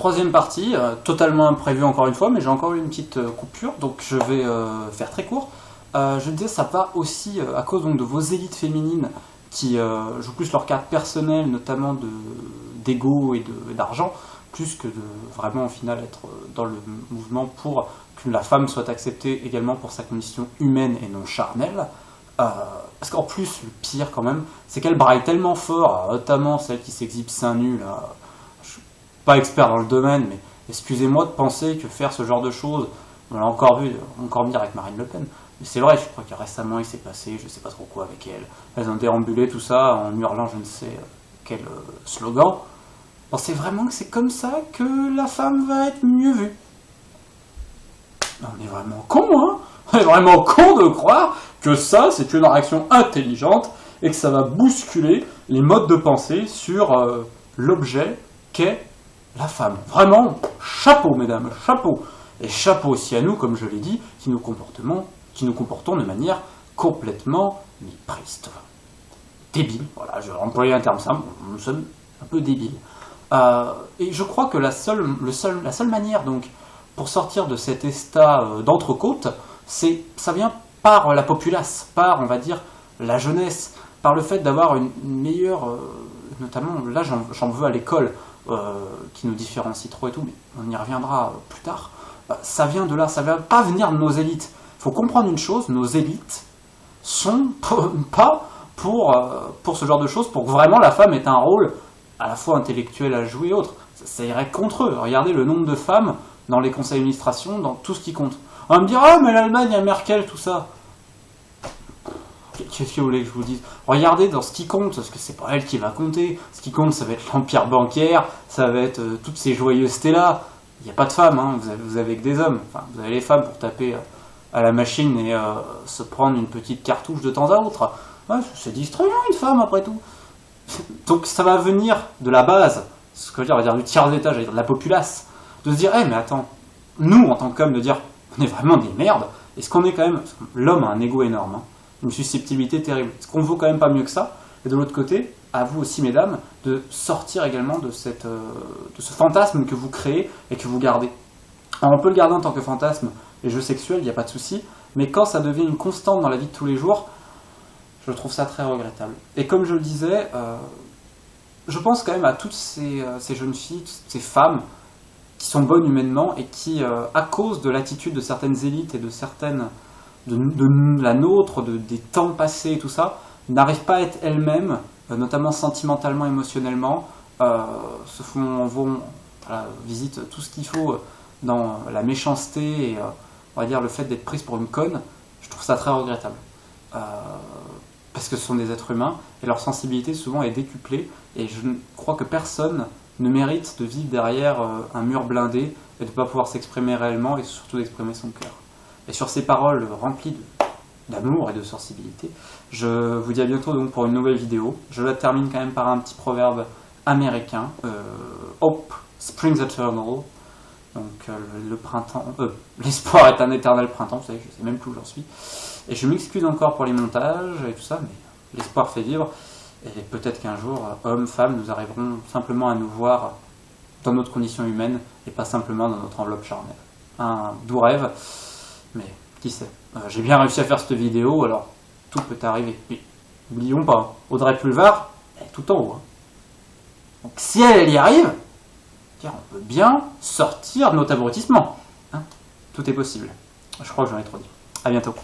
troisième partie, totalement imprévue encore une fois, mais j'ai encore eu une petite coupure, donc je vais faire très court. Je disais, ça va aussi à cause donc, de vos élites féminines qui jouent plus leur carte personnelle, notamment d'ego et d'argent, plus que de vraiment au final être dans le mouvement pour que la femme soit acceptée également pour sa condition humaine et non charnelle. Parce qu'en plus, le pire quand même, c'est qu'elle braille tellement fort, notamment celle qui s'exhibe seins nus, là. Je suis pas expert dans le domaine, mais excusez-moi de penser que faire ce genre de choses, on l'a encore vu, encore pire avec Marine Le Pen. Mais c'est vrai, je crois que récemment il s'est passé, je sais pas trop quoi avec elle. Elles ont déambulé tout ça en hurlant je ne sais quel slogan. Pensez vraiment que c'est comme ça que la femme va être mieux vue? On est vraiment con, hein? On est vraiment con de croire que ça, c'est une réaction intelligente et que ça va bousculer les modes de pensée sur l'objet qu'est la femme. Vraiment, chapeau, mesdames, chapeau. Et chapeau aussi à nous, comme je l'ai dit, qui nous comportons de manière complètement méprise. Débile, voilà, je vais employer un terme simple, nous sommes un peu débiles. Et je crois que la seule manière donc pour sortir de cet état d'entrecôte, ça vient par la populace, par, on va dire, la jeunesse, par le fait d'avoir une meilleure, notamment, là j'en veux à l'école, qui nous différencie trop et tout, mais on y reviendra plus tard. Ça vient de là, ça ne va pas venir de nos élites. Il faut comprendre une chose, nos élites sont pas pour ce genre de choses, pour que vraiment la femme ait un rôle à la fois intellectuel à jouer et autre. Ça irait contre eux. Regardez le nombre de femmes dans les conseils d'administration, dans tout ce qui compte. On va me dire, ah, mais l'Allemagne, il y a Merkel, tout ça. Qu'est-ce que vous voulez que je vous dise? Regardez dans ce qui compte, parce que c'est pas elle qui va compter. Ce qui compte, ça va être l'empire bancaire, ça va être toutes ces joyeusetés-là. Il n'y a pas de femmes, hein. Vous avez que des hommes. Enfin, vous avez les femmes pour taper à la machine et se prendre une petite cartouche de temps à autre. Ouais, c'est distrayant une femme, après tout. Donc ça va venir de la base, ce que je veux dire, on va dire du tiers étage, c'est-à-dire de la populace, de se dire, mais attends, nous, en tant qu'hommes, de dire, on est vraiment des merdes, est-ce qu'on est quand même, l'homme a un ego énorme, hein, une susceptibilité terrible, est-ce qu'on vaut quand même pas mieux que ça? Et de l'autre côté, à vous aussi, mesdames, de sortir également de ce fantasme que vous créez et que vous gardez. Alors on peut le garder en tant que fantasme, les jeux sexuels, il n'y a pas de souci, mais quand ça devient une constante dans la vie de tous les jours, je trouve ça très regrettable. Et comme je le disais, je pense quand même à toutes ces jeunes filles, toutes ces femmes qui sont bonnes humainement et qui, à cause de l'attitude de certaines élites et de certaines, de la nôtre, des temps passés et tout ça, n'arrivent pas à être elles-mêmes, notamment sentimentalement, émotionnellement, visitent tout ce qu'il faut dans la méchanceté et on va dire le fait d'être prise pour une conne. Je trouve ça très regrettable. Parce que ce sont des êtres humains, et leur sensibilité souvent est décuplée, et je crois que personne ne mérite de vivre derrière un mur blindé, et de ne pas pouvoir s'exprimer réellement, et surtout d'exprimer son cœur. Et sur ces paroles remplies d'amour et de sensibilité, je vous dis à bientôt donc pour une nouvelle vidéo. Je la termine quand même par un petit proverbe américain, Hope springs eternal, donc le printemps, l'espoir est un éternel printemps, vous savez, je sais même plus où j'en suis. Et je m'excuse encore pour les montages et tout ça, mais l'espoir fait vivre. Et peut-être qu'un jour, hommes, femmes, nous arriverons simplement à nous voir dans notre condition humaine et pas simplement dans notre enveloppe charnelle. Un doux rêve, mais qui sait. J'ai bien réussi à faire cette vidéo, alors tout peut arriver. Mais n'oublions pas, Audrey Pulvar, elle est tout en haut. Hein. Donc si elle y arrive, on peut bien sortir de notre abrutissement. Hein. Tout est possible. Je crois que j'en ai trop dit. À bientôt.